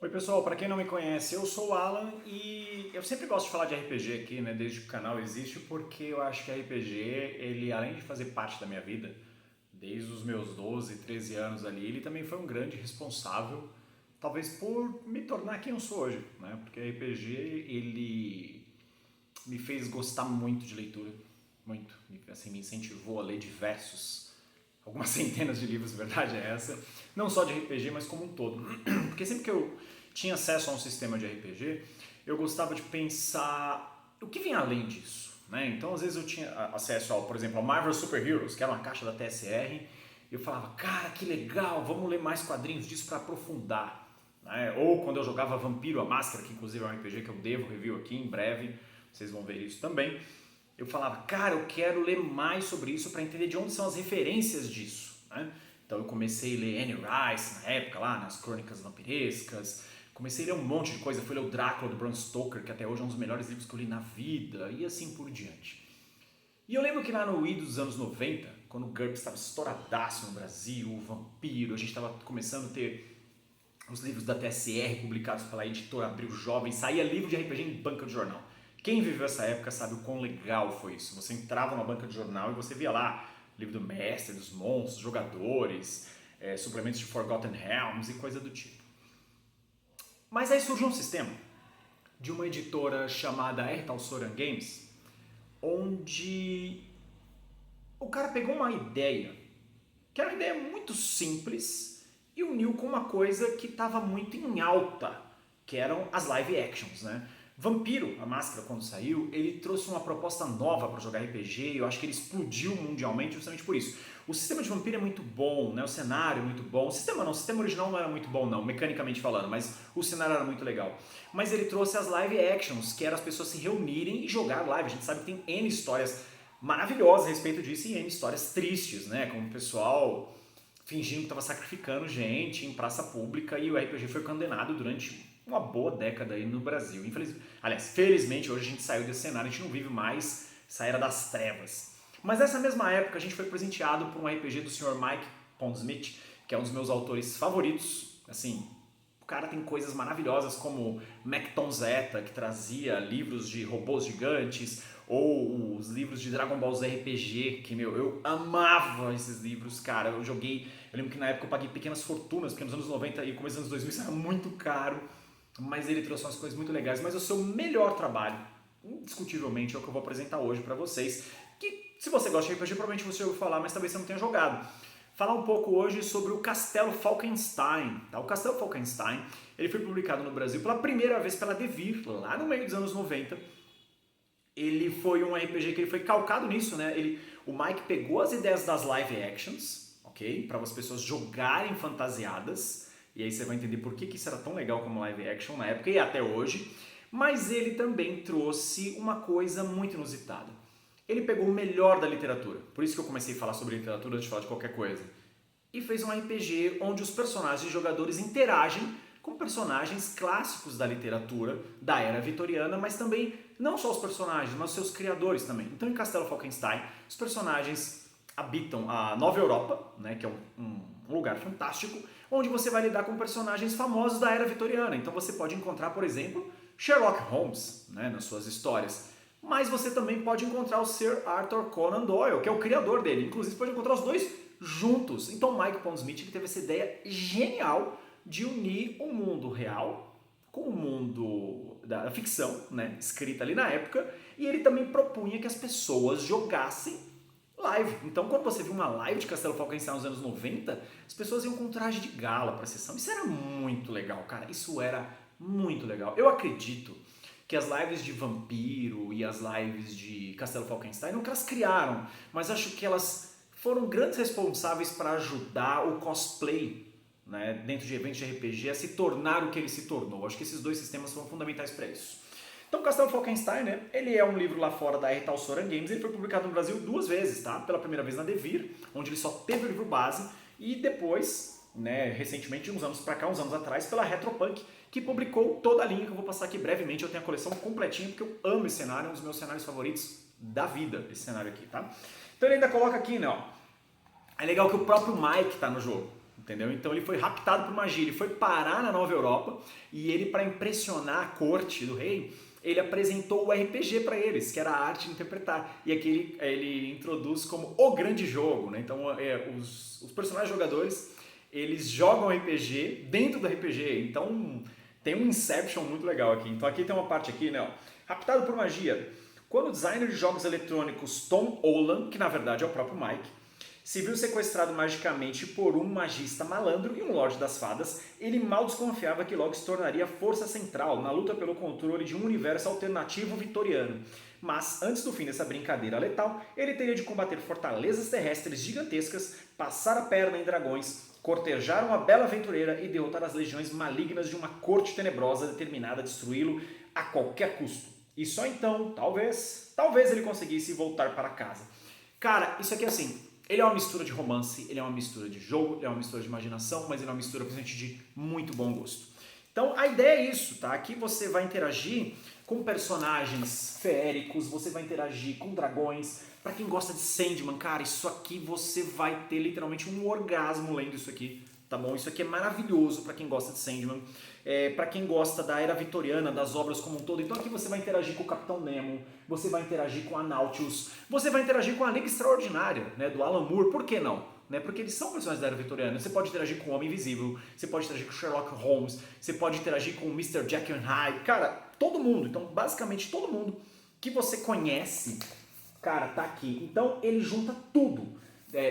Oi pessoal, para quem não me conhece, eu sou o Alan e eu sempre gosto de falar de RPG aqui, né, desde que o canal existe, porque eu acho que RPG, ele além de fazer parte da minha vida, desde os meus 12, 13 anos ali, ele também foi um grande responsável, talvez por me tornar quem eu sou hoje, né, porque RPG, ele me fez gostar muito de leitura, muito, assim, me incentivou a ler algumas centenas de livros, a verdade é essa, não só de RPG, mas como um todo. Porque sempre que eu tinha acesso a um sistema de RPG, eu gostava de pensar o que vinha além disso. Né? Então, às vezes eu tinha acesso ao, por exemplo, ao Marvel Super Heroes, que era uma caixa da TSR, e eu falava, cara, que legal, vamos ler mais quadrinhos disso para aprofundar. Né? Ou quando eu jogava Vampiro, a Máscara, que inclusive é um RPG que eu devo review aqui em breve, vocês vão ver isso também. Eu falava, cara, eu quero ler mais sobre isso para entender de onde são as referências disso. Né? Então eu comecei a ler Anne Rice na época, lá nas Crônicas Vampirescas. Comecei a ler um monte de coisa. Fui ler o Drácula do Bram Stoker, que até hoje é um dos melhores livros que eu li na vida, e assim por diante. E eu lembro que lá no I dos anos 90, quando o GURPS estava estouradaço no Brasil, o Vampiro, a gente estava começando a ter os livros da TSR publicados pela editora Abril Jovem, saía livro de RPG em banca de jornal. Quem viveu essa época sabe o quão legal foi isso. Você entrava numa banca de jornal e você via lá livro do mestre, dos monstros, jogadores, suplementos de Forgotten Realms e coisa do tipo. Mas aí surgiu um sistema de uma editora chamada R. Talsoran Games, onde o cara pegou uma ideia, que era uma ideia muito simples, e uniu com uma coisa que estava muito em alta, que eram as live actions, né? Vampiro, a Máscara, quando saiu, ele trouxe uma proposta nova para jogar RPG e eu acho que ele explodiu mundialmente justamente por isso. O sistema de Vampiro é muito bom, né? O cenário é muito bom. O sistema original não era muito bom não, mecanicamente falando, mas o cenário era muito legal. Mas ele trouxe as live actions, que eram as pessoas se reunirem e jogar live. A gente sabe que tem N histórias maravilhosas a respeito disso e N histórias tristes, né? Como o pessoal fingindo que estava sacrificando gente em praça pública e o RPG foi condenado durante uma boa década aí no Brasil. Felizmente hoje a gente saiu desse cenário, a gente não vive mais essa era das trevas. Mas nessa mesma época a gente foi presenteado por um RPG do Sr. Mike Pondsmith, que é um dos meus autores favoritos. Assim, o cara tem coisas maravilhosas como Mechton Zeta, que trazia livros de robôs gigantes, ou os livros de Dragon Ball Z RPG, que, eu amava esses livros, cara. Eu lembro que na época eu paguei pequenas fortunas, porque nos anos 90 e começo dos anos 2000 isso era muito caro, mas ele trouxe umas coisas muito legais. Mas o seu melhor trabalho, indiscutivelmente, é o que eu vou apresentar hoje pra vocês, que se você gosta de RPG, provavelmente você já ouviu falar, mas talvez você não tenha jogado. Falar um pouco hoje sobre o Castelo Falkenstein. Tá? O Castelo Falkenstein ele foi publicado no Brasil pela primeira vez pela Devir, lá no meio dos anos 90. Ele foi um RPG que ele foi calcado nisso, né? O Mike pegou as ideias das live actions, ok? Para as pessoas jogarem fantasiadas, e aí você vai entender por que isso era tão legal como live action na época e até hoje. Mas ele também trouxe uma coisa muito inusitada. Ele pegou o melhor da literatura, por isso que eu comecei a falar sobre literatura antes de falar de qualquer coisa, e fez um RPG onde os personagens e jogadores interagem com personagens clássicos da literatura da era vitoriana, mas também não só os personagens, mas os seus criadores também. Então, em Castelo Falkenstein, os personagens habitam a Nova Europa, né, que é um lugar fantástico, onde você vai lidar com personagens famosos da era vitoriana. Então, você pode encontrar, por exemplo, Sherlock Holmes, né, nas suas histórias. Mas você também pode encontrar o Sir Arthur Conan Doyle, que é o criador dele. Inclusive, pode encontrar os dois juntos. Então, Mike Pondsmith teve essa ideia genial de unir o mundo real com o mundo da ficção, né, escrita ali na época, e ele também propunha que as pessoas jogassem live. Então, quando você viu uma live de Castelo Falkenstein nos anos 90, as pessoas iam com traje de gala para a sessão. Isso era muito legal, cara. Isso era muito legal. Eu acredito que as lives de Vampiro e as lives de Castelo Falkenstein não que elas criaram, mas acho que elas foram grandes responsáveis para ajudar o cosplay, né, dentro de eventos de RPG a se tornar o que ele se tornou. Acho que esses dois sistemas foram fundamentais para isso. Então, Castelo Falkenstein, né, ele é um livro lá fora da R. Talsoran Games, ele foi publicado no Brasil 2 vezes, tá? Pela primeira vez na Devir, onde ele só teve o livro base, e depois, né, recentemente, uns anos atrás, pela Retropunk, que publicou toda a linha que eu vou passar aqui brevemente. Eu tenho a coleção completinha, porque eu amo esse cenário, é um dos meus cenários favoritos da vida, esse cenário aqui, tá? Então ele ainda coloca aqui, né, ó, é legal que o próprio Mike tá no jogo. entendeu? Então ele foi raptado por magia, ele foi parar na Nova Europa e ele, para impressionar a corte do rei, ele apresentou o RPG para eles, que era a arte de interpretar. E aqui ele introduz como o grande jogo, né? Então os personagens jogadores, eles jogam RPG dentro do RPG, então tem um Inception muito legal aqui. Então aqui tem uma parte aqui, né? Ó, raptado por magia. Quando o designer de jogos eletrônicos Tom Holland, que na verdade é o próprio Mike, se viu sequestrado magicamente por um magista malandro e um Lorde das Fadas, ele mal desconfiava que logo se tornaria força central na luta pelo controle de um universo alternativo vitoriano. Mas, antes do fim dessa brincadeira letal, ele teria de combater fortalezas terrestres gigantescas, passar a perna em dragões, cortejar uma bela aventureira e derrotar as legiões malignas de uma corte tenebrosa determinada a destruí-lo a qualquer custo. E só então, talvez ele conseguisse voltar para casa. Cara, isso aqui é assim... Ele é uma mistura de romance, ele é uma mistura de jogo, ele é uma mistura de imaginação, mas ele é uma mistura, principalmente, de muito bom gosto. Então, a ideia é isso, tá? Aqui você vai interagir com personagens feéricos, você vai interagir com dragões. Pra quem gosta de Sandman, cara, isso aqui você vai ter literalmente um orgasmo lendo isso aqui, tá bom? Isso aqui é maravilhoso pra quem gosta de Sandman. Para quem gosta da era vitoriana, das obras como um todo. Então aqui você vai interagir com o Capitão Nemo, você vai interagir com a Nautilus, você vai interagir com a Liga Extraordinária, né, do Alan Moore. Por que não? Né, porque eles são personagens da era vitoriana. Você pode interagir com o Homem Invisível, você pode interagir com Sherlock Holmes, você pode interagir com o Mr. Jekyll and Hyde. Cara, todo mundo. Então basicamente todo mundo que você conhece, cara, tá aqui. Então ele junta tudo.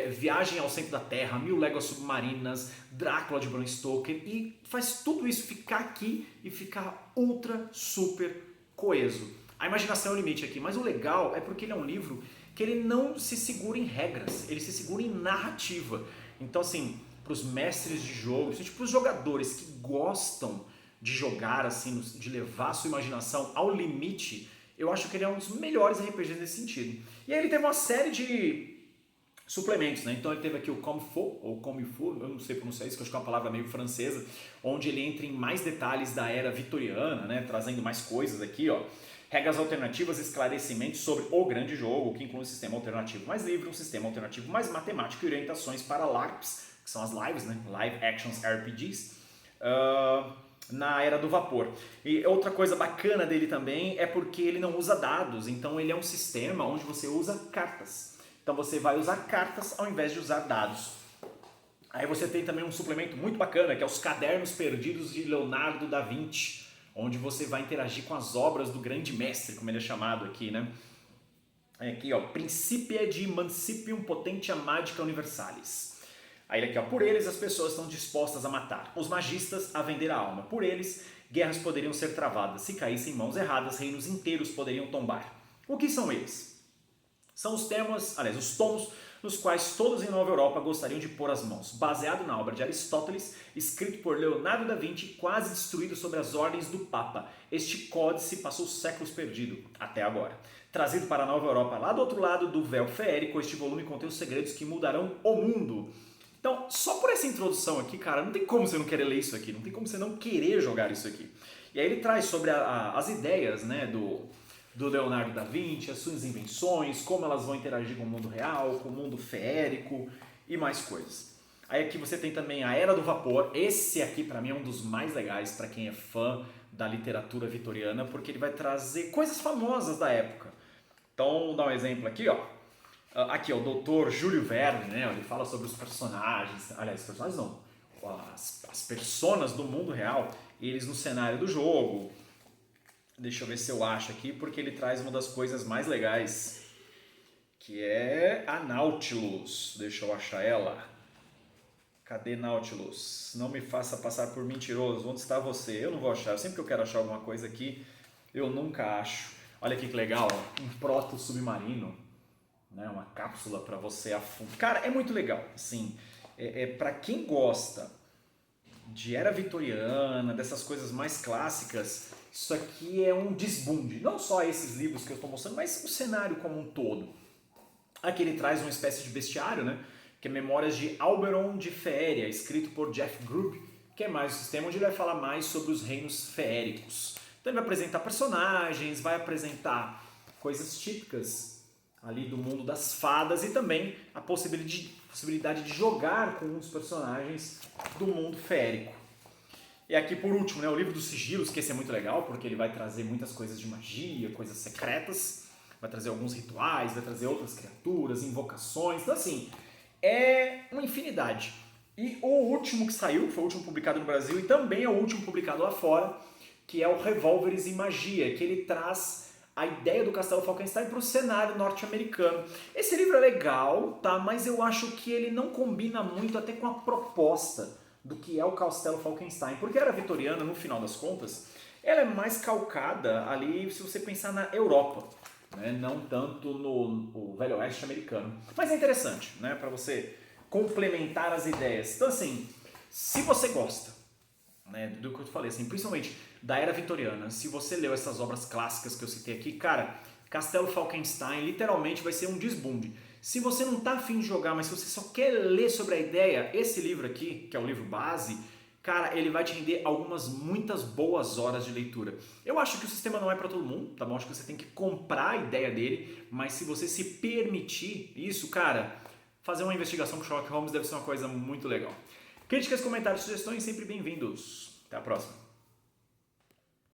Viagem ao Centro da Terra, 1000 Léguas Submarinas, Drácula de Bram Stoker, e faz tudo isso ficar aqui e ficar ultra, super coeso. A imaginação é o limite aqui, mas o legal é porque ele é um livro que ele não se segura em regras, ele se segura em narrativa. Então assim, para os mestres de jogo, para os jogadores que gostam de jogar, assim, de levar a sua imaginação ao limite, eu acho que ele é um dos melhores RPGs nesse sentido. E aí ele teve uma série de suplementos, né? Então ele teve aqui o Comme Faut, ou Comme Faut, eu não sei pronunciar isso, que eu acho que é uma palavra meio francesa, onde ele entra em mais detalhes da era vitoriana, né? Trazendo mais coisas aqui, ó. Regras alternativas, esclarecimentos sobre o grande jogo, que inclui um sistema alternativo mais livre, um sistema alternativo mais matemático e orientações para LARPs, que são as lives, né? Live Actions RPGs, na era do vapor. E outra coisa bacana dele também é porque ele não usa dados, então ele é um sistema onde você usa cartas. Então você vai usar cartas ao invés de usar dados. Aí você tem também um suplemento muito bacana, que é os Cadernos Perdidos de Leonardo da Vinci, onde você vai interagir com as obras do grande mestre, como ele é chamado aqui, né? Aqui, ó, Principia de Mancipium Potentia Magica Universalis. Aí aqui, ó, por eles as pessoas estão dispostas a matar, os magistas a vender a alma. Por eles, guerras poderiam ser travadas. Se caíssem em mãos erradas, reinos inteiros poderiam tombar. O que são eles? São os temas, aliás, os tomos nos quais todos em Nova Europa gostariam de pôr as mãos, baseado na obra de Aristóteles, escrito por Leonardo da Vinci, quase destruído sob as ordens do Papa. Este códice passou séculos perdido, até agora. Trazido para a Nova Europa, lá do outro lado do véu feérico, este volume contém os segredos que mudarão o mundo. Então, só por essa introdução aqui, cara, não tem como você não querer ler isso aqui, não tem como você não querer jogar isso aqui. E aí ele traz sobre as ideias, né, do Leonardo da Vinci, as suas invenções, como elas vão interagir com o mundo real, com o mundo feérico e mais coisas. Aí aqui você tem também a Era do Vapor. Esse aqui para mim é um dos mais legais para quem é fã da literatura vitoriana, porque ele vai trazer coisas famosas da época. Então, vou dar um exemplo aqui, ó. Aqui, ó, o Dr. Júlio Verne, né? Ele fala sobre os personagens, aliás, os personagens não, as personas do mundo real, eles no cenário do jogo. Deixa eu ver se eu acho aqui, porque ele traz uma das coisas mais legais, que é a Nautilus. Deixa eu achar ela. Cadê Nautilus? Não me faça passar por mentiroso. Onde está você? Eu não vou achar. Sempre que eu quero achar alguma coisa aqui, eu nunca acho. Olha aqui que legal, um proto-submarino, né? Uma cápsula para você afundar. Cara, é muito legal. Assim, para quem gosta de era vitoriana, dessas coisas mais clássicas, isso aqui é um desbunde. Não só esses livros que eu estou mostrando, mas o cenário como um todo. Aqui ele traz uma espécie de bestiário, né? Que é Memórias de Alberon de Féria, escrito por Jeff Grubb, que é mais um sistema onde ele vai falar mais sobre os reinos feéricos. Então ele vai apresentar personagens, vai apresentar coisas típicas ali do mundo das fadas e também a possibilidade possibilidade de jogar com os personagens do mundo férico. E aqui por último, né, o livro dos sigilos, que esse é muito legal, porque ele vai trazer muitas coisas de magia, coisas secretas, vai trazer alguns rituais, vai trazer outras criaturas, invocações, então assim, é uma infinidade. E o último que saiu, foi o último publicado no Brasil e também é o último publicado lá fora, que é o Revólveres e Magia, que ele traz a ideia do Castelo Falkenstein para o cenário norte-americano. Esse livro é legal, tá? Mas eu acho que ele não combina muito até com a proposta do que é o Castelo Falkenstein, porque a Era Vitoriana, no final das contas, ela é mais calcada ali, se você pensar na Europa, né? Não tanto no Velho Oeste americano. Mas é interessante, né? Para você complementar as ideias. Então assim, se você gosta, né, do que eu falei, assim, principalmente da Era Vitoriana, se você leu essas obras clássicas que eu citei aqui, cara, Castelo Falkenstein literalmente vai ser um desbunde. Se você não tá afim de jogar, mas se você só quer ler sobre a ideia, esse livro aqui, que é o livro base, cara, ele vai te render muitas boas horas de leitura. Eu acho que o sistema não é para todo mundo, tá bom? Acho que você tem que comprar a ideia dele, mas se você se permitir isso, cara, fazer uma investigação com Sherlock Holmes deve ser uma coisa muito legal. Críticas, comentários, sugestões sempre bem-vindos. Até a próxima.